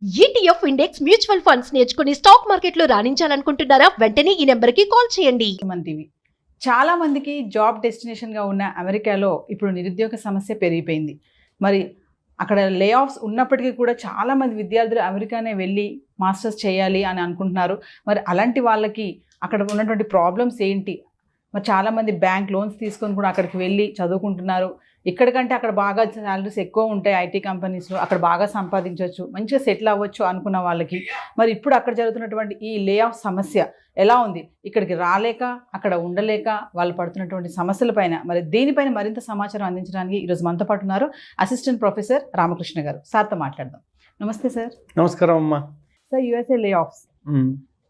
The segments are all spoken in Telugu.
ETF ఇండెక్స్ మ్యూచువల్ ఫండ్స్ నేర్చుకుని స్టాక్ మార్కెట్లో రాణించాలనుకుంటున్నారా? వెంటనే ఈ నెంబర్కి కాల్ చేయండి. మన టీవీ చాలా మందికి జాబ్ డెస్టినేషన్గా ఉన్న అమెరికాలో ఇప్పుడు నిరుద్యోగ సమస్య పెరిగిపోయింది. మరి అక్కడ లే ఆఫ్స్ ఉన్నప్పటికీ కూడా చాలామంది విద్యార్థులు అమెరికానే వెళ్ళి మాస్టర్స్ చేయాలి అని అనుకుంటున్నారు. మరి అలాంటి వాళ్ళకి అక్కడ ఉన్నటువంటి ప్రాబ్లమ్స్ ఏంటి? మరి చాలామంది బ్యాంక్ లోన్స్ తీసుకొని కూడా అక్కడికి వెళ్ళి చదువుకుంటున్నారు. ఇక్కడికంటే అక్కడ బాగా శాలరీస్ ఎక్కువ ఉంటాయి ఐటీ కంపెనీస్లో, అక్కడ బాగా సంపాదించవచ్చు, మంచిగా సెటిల్ అవ్వచ్చు అనుకున్న వాళ్ళకి మరి ఇప్పుడు అక్కడ జరుగుతున్నటువంటి ఈ లే ఆఫ్ సమస్య ఎలా ఉంది? ఇక్కడికి రాలేక అక్కడ ఉండలేక వాళ్ళు పడుతున్నటువంటి సమస్యలపైన మరి దీనిపైన మరింత సమాచారం అందించడానికి ఈరోజు మనతో పాటు ఉన్నారు అసిస్టెంట్ ప్రొఫెసర్ రామకృష్ణ గారు. సార్తో మాట్లాడదాం. నమస్తే సార్. నమస్కారం అమ్మా. సార్, యూఎస్ఏ లే ఆఫ్స్,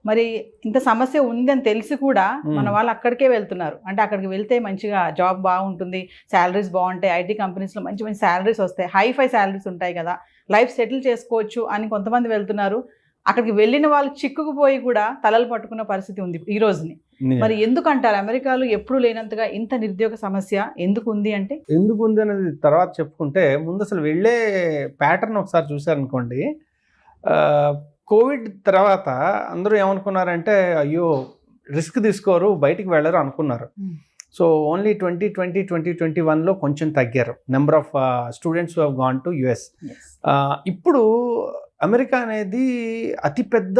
మరి ఇంత సమస్య ఉందని తెలిసి కూడా మన వాళ్ళు అక్కడికే వెళ్తున్నారు. అంటే అక్కడికి వెళ్తే మంచిగా జాబ్ బాగుంటుంది, శాలరీస్ బాగుంటాయి, ఐటీ కంపెనీస్లో మంచి మంచి శాలరీస్ వస్తాయి, హైఫై శాలరీస్ ఉంటాయి కదా, లైఫ్ సెటిల్ చేసుకోవచ్చు అని కొంతమంది వెళ్తున్నారు. అక్కడికి వెళ్ళిన వాళ్ళు చిక్కుకుపోయి కూడా తలలు పట్టుకున్న పరిస్థితి ఉంది ఈ రోజుని. మరి ఎందుకంటారు అమెరికాలో ఎప్పుడు లేనంతగా ఇంత నిరుద్యోగ సమస్య ఎందుకు ఉంది అంటే? ఎందుకు ఉంది అనేది తర్వాత చెప్పుకుంటే ముందు అసలు వెళ్ళే ప్యాటర్న్ ఒకసారి చూసారనుకోండి. కోవిడ్ తర్వాత అందరూ ఏమనుకున్నారంటే అయ్యో రిస్క్ తీసుకోరు, బయటికి వెళ్ళరు అనుకున్నారు. సో ఓన్లీ 2020, 2021లో కొంచెం తగ్గారు number of students who have gone to US. ఇప్పుడు అమెరికా అనేది అతిపెద్ద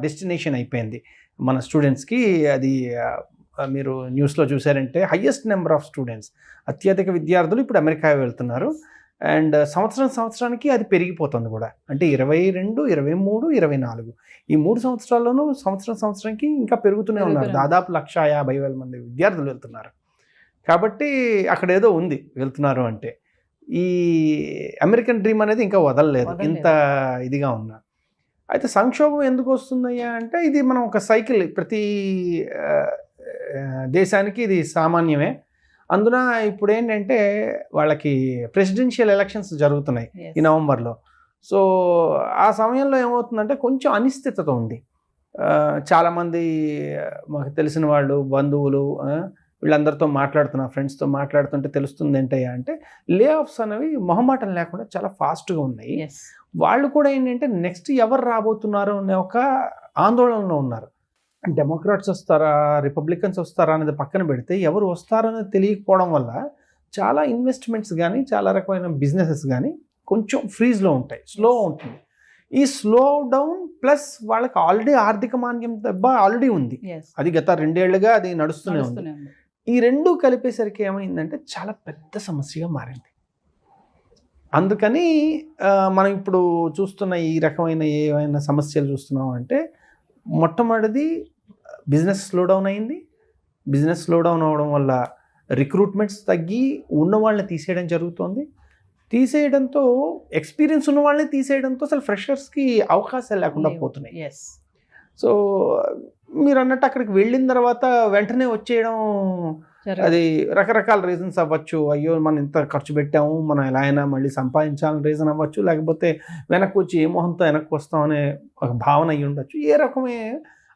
డెస్టినేషన్ అయిపోయింది మన స్టూడెంట్స్కి. అది మీరు న్యూస్లో చూసారంటే హయ్యెస్ట్ నెంబర్ ఆఫ్ స్టూడెంట్స్, అత్యధిక విద్యార్థులు ఇప్పుడు అమెరికా వెళ్తున్నారు. అండ్ సంవత్సరానికి అది పెరిగిపోతుంది కూడా. అంటే 22, 23, 24 ఈ 3 సంవత్సరాల్లోనూ సంవత్సరానికి ఇంకా పెరుగుతూనే ఉన్నారు. దాదాపు 150,000 మంది విద్యార్థులు వెళ్తున్నారు. కాబట్టి అక్కడ ఏదో ఉంది వెళ్తున్నారు అంటే. ఈ అమెరికన్ డ్రీమ్ అనేది ఇంకా వదలలేదు ఇంత ఇదిగా ఉన్నా. అయితే సంక్షోభం ఎందుకు వస్తుందయ్యా అంటే ఇది మనం ఒక సైకిల్, ప్రతి దేశానికి ఇది సామాన్యమే. అందున ఇప్పుడు ఏంటంటే వాళ్ళకి ప్రెసిడెన్షియల్ ఎలక్షన్స్ జరుగుతున్నాయి ఈ నవంబర్లో. సో ఆ సమయంలో ఏమవుతుందంటే కొంచెం అనిశ్చితత ఉంది. చాలామంది మాకు తెలిసిన వాళ్ళు, బంధువులు, వీళ్ళందరితో మాట్లాడుతున్నా, ఫ్రెండ్స్తో మాట్లాడుతుంటే తెలుస్తుంది ఏంటయ్యా అంటే లే ఆఫ్స్ అనేవి మొహమాటం లేకుండా చాలా ఫాస్ట్గా ఉన్నాయి. వాళ్ళు కూడా ఏంటంటే నెక్స్ట్ ఎవరు రాబోతున్నారు అనే ఒక ఆందోళనలో ఉన్నారు. డెమోక్రాట్స్ వస్తారా, రిపబ్లికన్స్ వస్తారా అనేది పక్కన పెడితే ఎవరు వస్తారనేది తెలియకపోవడం వల్ల చాలా ఇన్వెస్ట్మెంట్స్ కానీ చాలా రకమైన బిజినెసెస్ కానీ కొంచెం ఫ్రీజ్లో ఉంటాయి, స్లో ఉంటుంది. ఈ స్లో డౌన్ ప్లస్ వాళ్ళకి ఆల్రెడీ ఆర్థిక మాంద్యం దెబ్బ ఆల్రెడీ ఉంది, అది గత 2 ఏళ్లుగా అది నడుస్తూనే ఉంది. ఈ రెండు కలిపేసరికి ఏమైందంటే చాలా పెద్ద సమస్యగా మారింది. అందుకని మనం ఇప్పుడు చూస్తున్న ఈ రకమైన ఏమైనా సమస్యలు చూస్తున్నాం అంటే మొట్టమొదటిది బిజినెస్ స్లో డౌన్ అయింది. బిజినెస్ స్లో డౌన్ అవ్వడం వల్ల రిక్రూట్మెంట్స్ తగ్గి ఉన్న వాళ్ళని తీసేయడం జరుగుతుంది. తీసేయడంతో ఎక్స్పీరియన్స్ ఉన్న వాళ్ళని తీసేయడంతో అసలు ఫ్రెషర్స్కి అవకాశాలు లేకుండా పోతున్నాయి. సో మీరు అన్నట్టు అక్కడికి వెళ్ళిన తర్వాత వెంటనే వచ్చేయడం, అది రకరకాల రీజన్స్ అవ్వచ్చు. అయ్యో మనం ఇంత ఖర్చు పెట్టాము, మనం ఎలా అయినా మళ్ళీ సంపాదించాలని రీజన్ అవ్వచ్చు. లేకపోతే వెనక్కి వచ్చి ఏ మొహంతో వెనక్కి వస్తాం అనే ఒక భావన అయ్యి ఉండొచ్చు. ఏ రకమే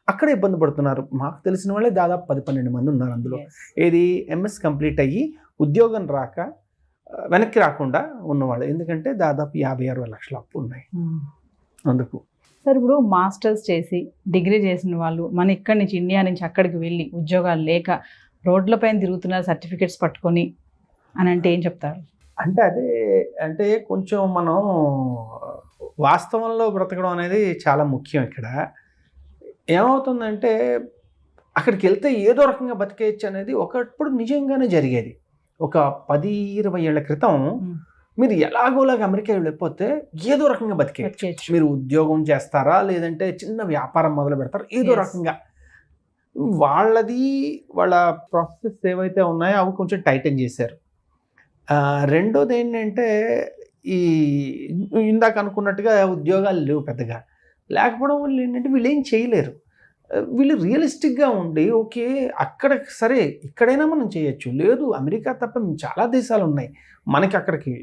అక్కడే ఇబ్బంది పడుతున్నారు. మాకు తెలిసిన వాళ్ళే దాదాపు 10-12 మంది ఉన్నారు అందులో. ఏది ఎంఎస్ కంప్లీట్ అయ్యి ఉద్యోగం రాక వెనక్కి రాకుండా ఉన్నవాళ్ళు. ఎందుకంటే దాదాపు 50-60 లక్షల అప్పు ఉన్నాయి అందుకు. సార్, ఇప్పుడు మాస్టర్స్ చేసి డిగ్రీ చేసిన వాళ్ళు మన ఇక్కడి నుంచి ఇండియా నుంచి అక్కడికి వెళ్ళి ఉద్యోగాలు లేక రోడ్లపైన తిరుగుతున్నారు సర్టిఫికెట్స్ పట్టుకొని అని అంటే ఏం చెప్తారు? అంటే అదే, అంటే కొంచెం మనం వాస్తవంలో బ్రతకడం అనేది చాలా ముఖ్యం. ఇక్కడ ఏమవుతుందంటే అక్కడికి వెళ్తే ఏదో రకంగా బతికేయచ్చు అనేది ఒకప్పుడు నిజంగానే జరిగేది. ఒక 10-20 ఏళ్ల క్రితం మీరు ఎలాగోలాగా అమెరికా వెళ్ళిపోతే ఏదో రకంగా బతికేయచ్చు. మీరు ఉద్యోగం చేస్తారా, లేదంటే చిన్న వ్యాపారం మొదలు పెడతారా, ఏదో రకంగా వాళ్ళ ప్రాసెస్ ఏవైతే ఉన్నాయో అవి కొంచెం టైటన్ చేశారు. రెండోది ఏంటంటే ఈ ఇందాక అనుకున్నట్టుగా ఉద్యోగాలు లేవు పెద్దగా. లేకపోవడం వల్ల ఏంటంటే వీళ్ళు ఏం చేయలేరు. వీళ్ళు రియలిస్టిక్గా ఉండి ఓకే అక్కడ సరే ఇక్కడైనా మనం చేయొచ్చు, లేదు అమెరికా తప్ప చాలా దేశాలు ఉన్నాయి, మనకి అక్కడికి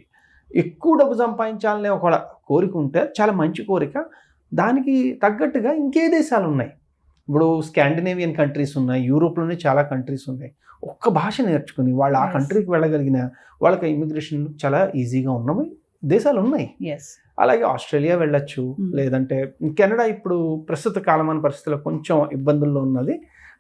ఎక్కువ డబ్బు సంపాదించాలనే ఒక కోరిక ఉంటే చాలా మంచి కోరిక, దానికి తగ్గట్టుగా ఇంకే దేశాలు ఉన్నాయి. ఇప్పుడు స్కాండినేవియన్ కంట్రీస్ ఉన్నాయి, యూరోప్లోనే చాలా కంట్రీస్ ఉన్నాయి. ఒక్క భాష నేర్చుకుని వాళ్ళు ఆ కంట్రీకి వెళ్ళగలిగిన వాళ్ళకి ఇమిగ్రేషన్ చాలా ఈజీగా ఉన్నవి దేశాలు ఉన్నాయి. అలాగే ఆస్ట్రేలియా వెళ్ళొచ్చు, లేదంటే కెనడా ఇప్పుడు ప్రస్తుత కాలమాన పరిస్థితుల్లో కొంచెం ఇబ్బందుల్లో ఉన్నది.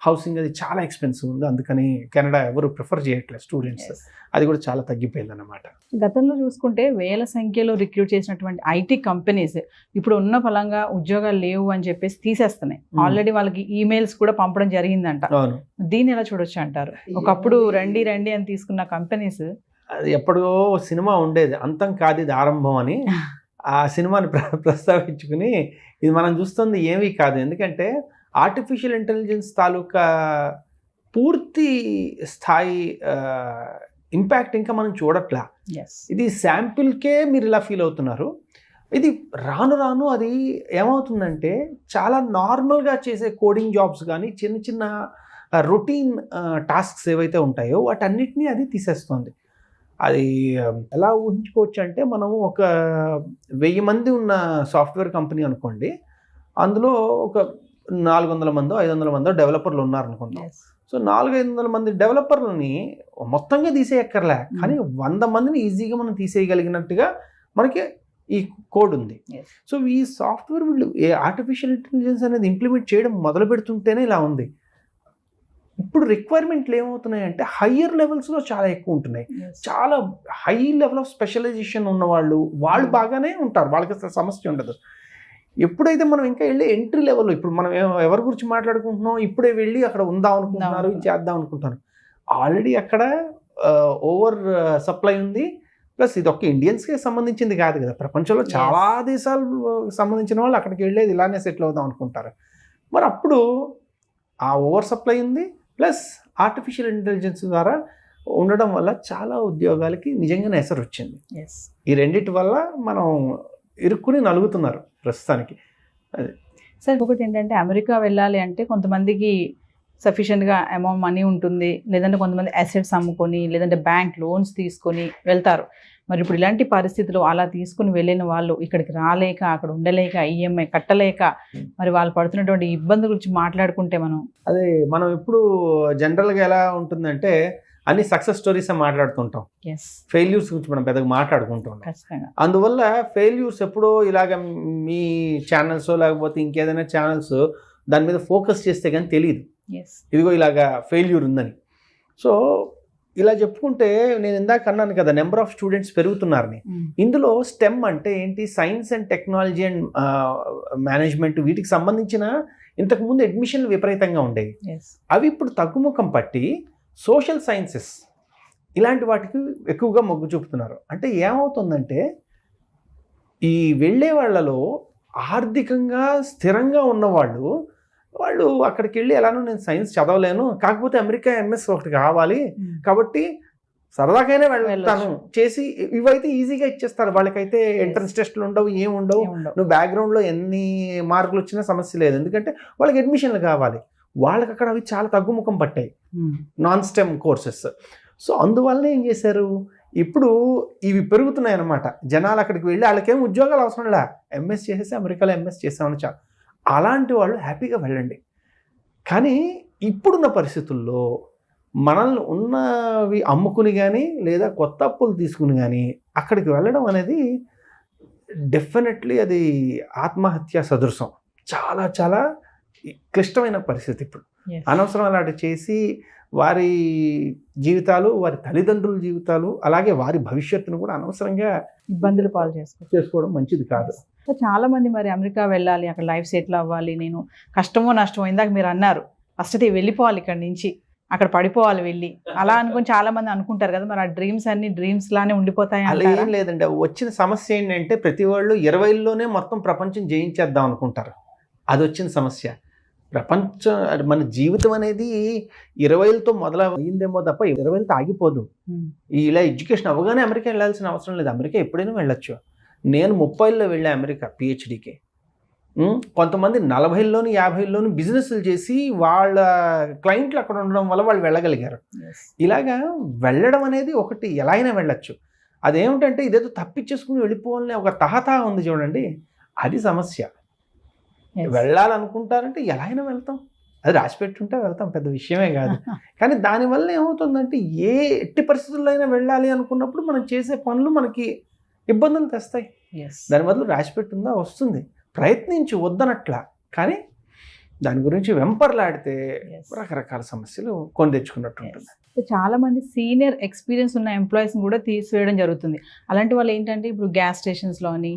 హౌసింగ్ అది చాలా ఎక్స్పెన్సివ్ ఉంది, అందుకని కెనడా ఎవరు ప్రిఫర్ చేయట్లేదు స్టూడెంట్స్. అది కూడా చాలా తగ్గిపోయింది అన్నమాట. గతంలో చూసుకుంటే వేల సంఖ్యలో రిక్రూట్ చేసినటువంటి ఐటీ కంపెనీస్ ఇప్పుడు ఉన్న ఫలంగా ఉద్యోగాలు లేవు అని చెప్పేసి తీసేస్తున్నాయి. ఆల్రెడీ వాళ్ళకి ఈమెయిల్స్ కూడా పంపడం జరిగిందంట. అవును, దీన్ని ఎలా చూడొచ్చు అంటారు? ఒకప్పుడు రండి రండి అని తీసుకున్న కంపెనీస్ అది ఎప్పుడో సినిమా ఉండేది, అంతం కాదు ఇది ఆరంభం అని. ఆ సినిమాని ప్రస్తావించుకుని ఇది మనం చూస్తుంది ఏమీ కాదు. ఎందుకంటే ఆర్టిఫిషియల్ ఇంటెలిజెన్స్ తాలూకా పూర్తి స్థాయి ఇంపాక్ట్ ఇంకా మనం చూడట్లా. ఇది శాంపిల్కే మీరు ఇలా ఫీల్ అవుతున్నారు. ఇది రాను రాను అది ఏమవుతుందంటే చాలా నార్మల్గా చేసే కోడింగ్ జాబ్స్ కానీ చిన్న చిన్న రొటీన్ టాస్క్స్ ఏవైతే ఉంటాయో వాటన్నిటినీ అది తీసేస్తుంది. అది ఎలా ఊహించుకోవచ్చు అంటే, మనము ఒక 1000 మంది ఉన్న సాఫ్ట్వేర్ కంపెనీ అనుకోండి, అందులో ఒక 400 మందో 500 మందో డెవలపర్లు ఉన్నారనుకుందాం. సో 400-500 మంది డెవలపర్లని మొత్తంగా తీసేయక్కర్లే, కానీ 100 మందిని ఈజీగా మనం తీసేయగలిగినట్టుగా మనకి ఈ కోడ్ ఉంది. సో ఈ సాఫ్ట్వేర్ వీళ్ళు ఆర్టిఫిషియల్ ఇంటెలిజెన్స్ అనేది ఇంప్లిమెంట్ చేయడం మొదలు పెడుతుంటేనే ఇలా ఉంది. ఇప్పుడు రిక్వైర్మెంట్లు ఏమవుతున్నాయంటే హయ్యర్ లెవెల్స్లో చాలా ఎక్కువ ఉంటున్నాయి. చాలా హై లెవెల్ ఆఫ్ స్పెషలైజేషన్ ఉన్న వాళ్ళు బాగానే ఉంటారు, వాళ్ళకి అసలు సమస్య ఉండదు. ఎప్పుడైతే మనం ఇంకా వెళ్ళి ఎంట్రీ లెవెల్లో, ఇప్పుడు మనం ఎవరి గురించి మాట్లాడుకుంటున్నాం, ఇప్పుడే వెళ్ళి అక్కడ ఉందాం అనుకుంటున్నారు, చేద్దాం అనుకుంటున్నారు. ఆల్రెడీ అక్కడ ఓవర్ సప్లై ఉంది. ప్లస్ ఇది ఒక్క ఇండియన్స్కే సంబంధించింది కాదు కదా, ప్రపంచంలో చాలా దేశాలకు సంబంధించిన వాళ్ళు అక్కడికి వెళ్ళేది ఇలానే సెటిల్ అవుదాం అనుకుంటారు. మరి అప్పుడు ఆ ఓవర్ సప్లై ఉంది, ప్లస్ ఆర్టిఫిషియల్ ఇంటెలిజెన్స్ ద్వారా ఉండడం వల్ల చాలా ఉద్యోగాలకి నిజంగానే ఎసరు వచ్చింది. ఈ రెండిటి వల్ల మనం ఇరుక్కుని నలుగుతున్నారు ప్రస్తుతానికి. అది సార్, ఒకటి ఏంటంటే అమెరికా వెళ్ళాలి అంటే కొంతమందికి సఫిషియెంట్గా అమౌంట్ మనీ ఉంటుంది, లేదంటే కొంతమంది అసెట్స్ అమ్ముకొని, లేదంటే బ్యాంక్ లోన్స్ తీసుకొని వెళ్తారు. మరి ఇప్పుడు ఇలాంటి పరిస్థితులు అలా తీసుకుని వెళ్ళిన వాళ్ళు ఇక్కడికి రాలేక, అక్కడ ఉండలేక, ఈఎంఐ కట్టలేక, మరి వాళ్ళు పడుతున్నటువంటి ఇబ్బంది గురించి మాట్లాడుకుంటే మనం ఇప్పుడు జనరల్గా ఎలా ఉంటుందంటే అన్ని సక్సెస్ స్టోరీస్ మాట్లాడుతుంటాం, ఫెయిల్యూర్స్ గురించి మనం పెద్దగా మాట్లాడుకుంటాం. అందువల్ల ఫెయిల్యూర్స్ ఎప్పుడో ఇలాగ మీ ఛానల్స్ లేకపోతే ఇంకేదైనా ఛానల్స్ దాని మీద ఫోకస్ చేస్తే కానీ తెలియదు ఇదిగో ఇలాగా ఫెయిల్యూర్ ఉందని. సో ఇలా చెప్పుకుంటే నేను ఇందాక అన్నాను కదా, నెంబర్ ఆఫ్ స్టూడెంట్స్ పెరుగుతున్నారని. ఇందులో స్టెమ్ అంటే ఏంటి, science and technology and management, వీటికి సంబంధించిన ఇంతకుముందు అడ్మిషన్లు విపరీతంగా ఉండేవి. అవి ఇప్పుడు తగ్గుముఖం పట్టి సోషల్ సైన్సెస్ ఇలాంటి వాటికి ఎక్కువగా మొగ్గు చూపుతున్నారు. అంటే ఏమవుతుందంటే ఈ వెళ్ళే వాళ్ళలో ఆర్థికంగా స్థిరంగా ఉన్నవాళ్ళు వాళ్ళు అక్కడికి వెళ్ళి ఎలానో నేను సైన్స్ చదవలేను, కాకపోతే అమెరికా ఎంఎస్ ఒకటి కావాలి కాబట్టి సరదాకైనా వెళ్తాను చేసి, ఇవైతే ఈజీగా ఇచ్చేస్తారు. వాళ్ళకైతే ఎంట్రన్స్ టెస్ట్లు ఉండవు, ఏముండవు. నువ్వు బ్యాక్గ్రౌండ్లో ఎన్ని మార్కులు వచ్చినా సమస్య లేదు, ఎందుకంటే వాళ్ళకి అడ్మిషన్లు కావాలి. వాళ్ళకి అక్కడ అవి చాలా తగ్గుముఖం పట్టాయి, నాన్ స్టెమ్ కోర్సెస్. సో అందువల్లనే ఏం చేశారు, ఇప్పుడు ఇవి పెరుగుతున్నాయి అన్నమాట. జనాలు అక్కడికి వెళ్ళి వాళ్ళకేం ఉద్యోగాలు అవసరం లే, ఎంఎస్ చేసేసి అమెరికాలో ఎంఎస్ చేసామని చాలు. అలాంటి వాళ్ళు హ్యాపీగా వెళ్ళండి. కానీ ఇప్పుడున్న పరిస్థితుల్లో మనల్ని ఉన్నవి అమ్ముకుని కానీ లేదా కొత్త అప్పులు తీసుకుని కానీ అక్కడికి వెళ్ళడం అనేది డెఫినెట్లీ అది ఆత్మహత్య సదృశం. చాలా చాలా క్లిష్టమైన పరిస్థితి ఇప్పుడు. అనవసరం అలాంటి చేసి వారి జీవితాలు, వారి తల్లిదండ్రుల జీవితాలు, అలాగే వారి భవిష్యత్తును కూడా అనవసరంగా ఇబ్బందులు పాలు చేసుకోవడం మంచిది కాదు. చాలా మంది మరి అమెరికా వెళ్ళాలి, అక్కడ లైఫ్ సెటిల్ అవ్వాలి, నేను కష్టమో నష్టమో, ఇందాక మీరు అన్నారు ఫస్ట్ అయితే వెళ్ళిపోవాలి, ఇక్కడ నుంచి అక్కడ పడిపోవాలి వెళ్ళి, అలా అనుకుని చాలా మంది అనుకుంటారు కదా. మరి ఆ డ్రీమ్స్ అన్ని డ్రీమ్స్ లానే ఉండిపోతాయి? అలా ఏం లేదండి. వచ్చిన సమస్య ఏంటంటే ప్రతి వాళ్ళు 20లోనే మొత్తం ప్రపంచం జయించేద్దాం అనుకుంటారు. అది వచ్చిన సమస్య. ప్రపంచం మన జీవితం అనేది 20లతో మొదలైందేమో తప్ప 20లతో ఆగిపోదు. ఇలా ఎడ్యుకేషన్ అవగానే అమెరికా వెళ్ళాల్సిన అవసరం లేదు, అమెరికా ఎప్పుడైనా వెళ్ళొచ్చు. నేను 30లో వెళ్ళా అమెరికా పిహెచ్డికి. కొంతమంది 40లోని 50లోని బిజినెస్లు చేసి వాళ్ళ క్లయింట్లు అక్కడ ఉండడం వల్ల వాళ్ళు వెళ్ళగలిగారు. ఇలాగా వెళ్ళడం అనేది ఒకటి, ఎలా అయినా వెళ్ళొచ్చు. అదేమిటంటే ఇదేదో తప్పించేసుకుని వెళ్ళిపోవాలని ఒక తహతా ఉంది చూడండి, అది సమస్య. వెళ్ళాలనుకుంటారంటే ఎలా అయినా వెళ్తాం, అది రాసి పెట్టుంటే వెళ్తాం, పెద్ద విషయమే కాదు. కానీ దానివల్ల ఏమవుతుందంటే ఎట్టి పరిస్థితుల్లో అయినా వెళ్ళాలి అనుకున్నప్పుడు మనం చేసే పనులు మనకి ఇబ్బందులు తెస్తాయి. Yes. దాని బదులు రాసిపెట్టుందా వస్తుంది, ప్రయత్నించి వద్దనట్లా, కానీ దాని గురించి వెంపర్లాడితే Yes. రకరకాల సమస్యలు కొని తెచ్చుకున్నట్టు ఉంటుంది. సో చాలా మంది సీనియర్ ఎక్స్పీరియన్స్ ఉన్న ఎంప్లాయీస్ని కూడా తీసివేయడం జరుగుతుంది. అలాంటి వాళ్ళు ఏంటంటే ఇప్పుడు గ్యాస్ స్టేషన్స్లోని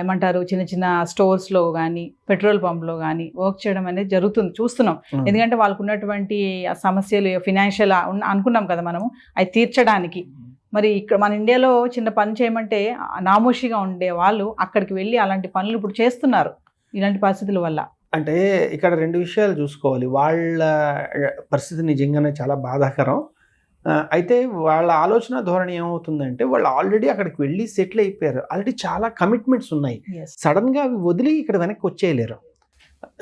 ఏమంటారు చిన్న చిన్న స్టోర్స్లో కానీ పెట్రోల్ పంప్లో కానీ వర్క్ చేయడం అనేది జరుగుతుంది, చూస్తున్నాం. ఎందుకంటే వాళ్ళకు ఉన్నటువంటి ఆ సమస్యలు ఫినాన్షియల్ అనుకున్నాం కదా మనము, అవి తీర్చడానికి. మరి ఇక్కడ మన ఇండియాలో చిన్న పని చేయమంటే నామోషిగా ఉండే వాళ్ళు అక్కడికి వెళ్ళి అలాంటి పనులు ఇప్పుడు చేస్తున్నారు ఇలాంటి పరిస్థితుల వల్ల. అంటే ఇక్కడ రెండు విషయాలు చూసుకోవాలి. వాళ్ళ పరిస్థితి నిజంగానే చాలా బాధాకరం. అయితే వాళ్ళ ఆలోచన ధోరణి ఏమవుతుందంటే వాళ్ళు ఆల్రెడీ అక్కడికి వెళ్ళి సెటిల్ అయిపోయారు, ఆల్రెడీ చాలా కమిట్మెంట్స్ ఉన్నాయి, సడన్గా అవి వదిలి ఇక్కడ వెనక్కి వచ్చేయలేరు.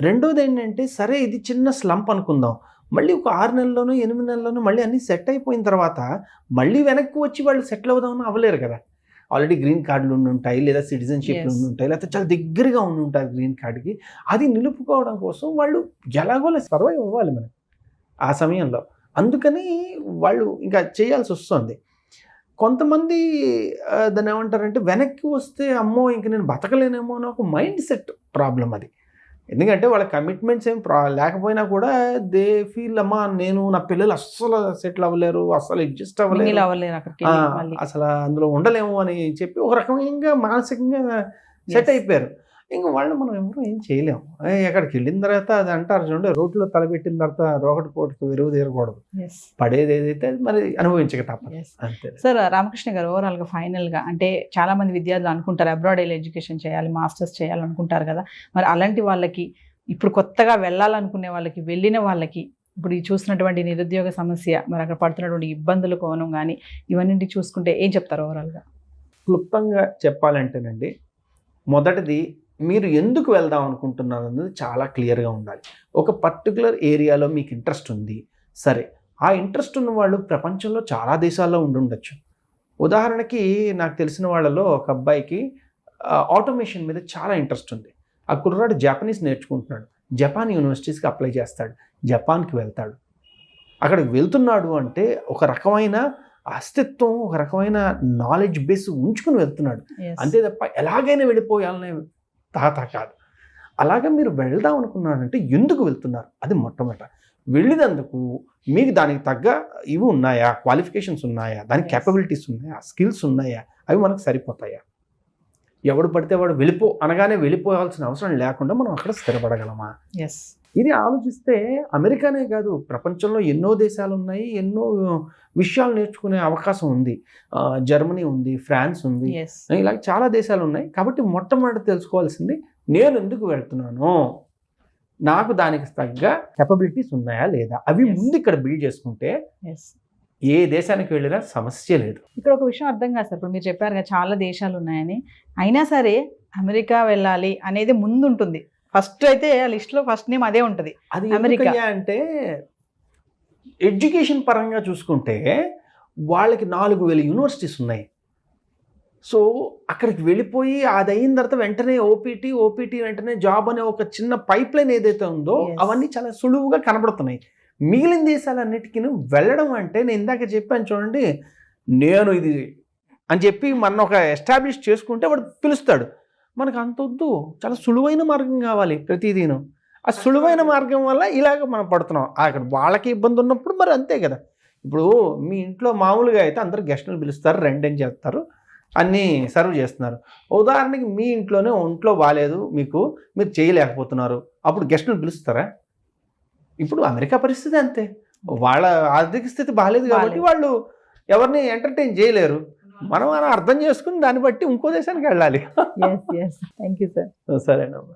రెండోది ఏంటంటే సరే ఇది చిన్న స్లంప్ అనుకుందాం, మళ్ళీ ఒక 6 నెలల్లోనూ 8 నెలల్లోనూ మళ్ళీ అన్నీ సెట్ అయిపోయిన తర్వాత మళ్ళీ వెనక్కి వచ్చి వాళ్ళు సెటిల్ అవుదామని అవ్వలేరు కదా. ఆల్రెడీ గ్రీన్ కార్డులు ఉండి ఉంటాయి, లేదా సిటిజన్షిప్లు ఉండి ఉంటాయి, లేకపోతే చాలా దగ్గరగా ఉండి ఉంటారు గ్రీన్ కార్డుకి. అది నిలుపుకోవడం కోసం వాళ్ళు ఎలాగోలా సర్వైవ్ అవ్వాలి మనకి ఆ సమయంలో. అందుకని వాళ్ళు ఇంకా చేయాల్సి వస్తుంది. కొంతమంది దాన్ని ఏమంటారంటే వెనక్కి వస్తే అమ్మో ఇంక నేను బతకలేనేమో అని ఒక మైండ్ సెట్ ప్రాబ్లం అది. ఎందుకంటే వాళ్ళ కమిట్మెంట్స్ ఏం లేకపోయినా కూడా దే ఫీల్ అమ్మా నేను నా పిల్లలు అస్సలు సెటిల్ అవ్వలేరు, అస్సలు అడ్జస్ట్ అవ్వలేరు, అసలు అందులో ఉండలేము అని చెప్పి ఒక రకంగా మానసికంగా సెట్ అయిపోయారు. ఇంకా వాళ్ళు మనం ఎవరు ఏం చేయలేము. ఎక్కడికి వెళ్ళిన తర్వాత అది అంటారు చూడండి, రోడ్లో తలపెట్టిన తర్వాత రోకటి పోటుకు వెరువు తీరకూడదు, పడేది ఏదైతే మరి అనుభవించక తప్పదు అంతే. సార్ రామకృష్ణ గారు, ఓవరాల్గా ఫైనల్గా అంటే చాలా మంది విద్యార్థులు అనుకుంటారు అబ్రాడ్ వెళ్ళి ఎడ్యుకేషన్ చేయాలి, మాస్టర్స్ చేయాలనుకుంటారు కదా, మరి అలాంటి వాళ్ళకి ఇప్పుడు కొత్తగా వెళ్ళాలనుకునే వాళ్ళకి, వెళ్ళిన వాళ్ళకి ఇప్పుడు ఈ చూసినటువంటి నిరుద్యోగ సమస్య, మరి అక్కడ పడుతున్నటువంటి ఇబ్బందుల కోణం కానీ ఇవన్నీ చూసుకుంటే ఏం చెప్తారు ఓవరాల్గా? క్లుప్తంగా చెప్పాలంటేనండి, మొదటిది మీరు ఎందుకు వెళ్దాం అనుకుంటున్నారు అన్నది చాలా క్లియర్గా ఉండాలి. ఒక పర్టికులర్ ఏరియాలో మీకు ఇంట్రెస్ట్ ఉంది, సరే ఆ ఇంట్రెస్ట్ ఉన్న వాళ్ళు ప్రపంచంలో చాలా దేశాల్లో ఉండుండొచ్చు. ఉదాహరణకి నాకు తెలిసిన వాళ్ళలో ఒక అబ్బాయికి ఆటోమేషన్ మీద చాలా ఇంట్రెస్ట్ ఉంది. ఆ కుర్రాడు జపనీస్ నేర్చుకుంటున్నాడు, జపాన్ యూనివర్సిటీస్కి అప్లై చేస్తాడు, జపాన్కి వెళ్తాడు. అక్కడికి వెళ్తున్నాడు అంటే ఒక రకమైన అస్తిత్వం, ఒక రకమైన నాలెడ్జ్ బేస్ ఉంచుకుని వెళ్తున్నాడు, అంతే తప్ప ఎలాగైనా వెళ్ళిపోయాలనే తాత కాదు. అలాగే మీరు వెళ్దాం అనుకున్నారంటే ఎందుకు వెళ్తున్నారు అది మొట్టమొదట. వెళ్ళినందుకు మీకు దానికి తగ్గ ఇవి ఉన్నాయా, క్వాలిఫికేషన్స్ ఉన్నాయా, దానికి క్యాపబిలిటీస్ ఉన్నాయా, స్కిల్స్ ఉన్నాయా, అవి మనకు సరిపోతాయా. ఎవడు పడితే వాడు అనగానే వెళ్ళిపోవాల్సిన అవసరం లేకుండా మనం అక్కడ స్థిరపడగలమా, ఇది ఆలోచిస్తే అమెరికానే కాదు ప్రపంచంలో ఎన్నో దేశాలు ఉన్నాయి, ఎన్నో విషయాలు నేర్చుకునే అవకాశం ఉంది. జర్మనీ ఉంది, ఫ్రాన్స్ ఉంది, ఇలా చాలా దేశాలు ఉన్నాయి. కాబట్టి మొట్టమొదటి తెలుసుకోవాల్సింది నేను ఎందుకు వెళ్తున్నాను, నాకు దానికి తగ్గ కెపబిలిటీస్ ఉన్నాయా లేదా, అవి ముందు ఇక్కడ బిల్డ్ చేసుకుంటే ఏ దేశానికి వెళ్ళినా సమస్య లేదు. ఇక్కడ ఒక విషయం అర్థం కాదు సార్, ఇప్పుడు మీరు చెప్పారు కదా చాలా దేశాలు ఉన్నాయని, అయినా సరే అమెరికా వెళ్ళాలి అనేది ముందు ఉంటుంది. ఫస్ట్ అయితే ఆ లిస్ట్లో ఫస్ట్ నేమ్ అదే ఉంటుంది. అది అమెరికా అంటే ఎడ్యుకేషన్ పరంగా చూసుకుంటే వాళ్ళకి 4000 యూనివర్సిటీస్ ఉన్నాయి. సో అక్కడికి వెళ్ళిపోయి అది అయిన తర్వాత వెంటనే ఓపీటీ వెంటనే జాబ్ అనే ఒక చిన్న పైప్ లైన్ ఏదైతే ఉందో అవన్నీ చాలా సులువుగా కనబడుతున్నాయి. మిగిలిన దేశాలన్నిటికీ వెళ్ళడం అంటే నేను ఇందాక చెప్పాను చూడండి, నేను ఇది అని చెప్పి మన ఒక ఎస్టాబ్లిష్ చేసుకుంటే వాడు పిలుస్తాడు. మనకు అంత వద్దు, చాలా సులువైన మార్గం కావాలి ప్రతిదీను. ఆ సులువైన మార్గం వల్ల ఇలాగ మనం పడుతున్నాం. అక్కడ వాళ్ళకి ఇబ్బంది ఉన్నప్పుడు మరి అంతే కదా. ఇప్పుడు మీ ఇంట్లో మామూలుగా అయితే అందరు గెస్టులు పిలుస్తారు, రండి అని చేస్తారు, అన్నీ సర్వ్ చేస్తున్నారు. ఉదాహరణకి మీ ఇంట్లోనే ఒంట్లో బాగాలేదు, మీరు చేయలేకపోతున్నారు, అప్పుడు గెస్టులు పిలుస్తారా? ఇప్పుడు అమెరికా పరిస్థితి అంతే, వాళ్ళ ఆర్థిక స్థితి బాగాలేదు కాబట్టి వాళ్ళు ఎవరిని ఎంటర్టైన్ చేయలేరు. మనం అలా అర్థం చేసుకుని దాన్ని బట్టి ఇంకో దేశానికి వెళ్ళాలి. Thank you sir. సరేనమ్మా.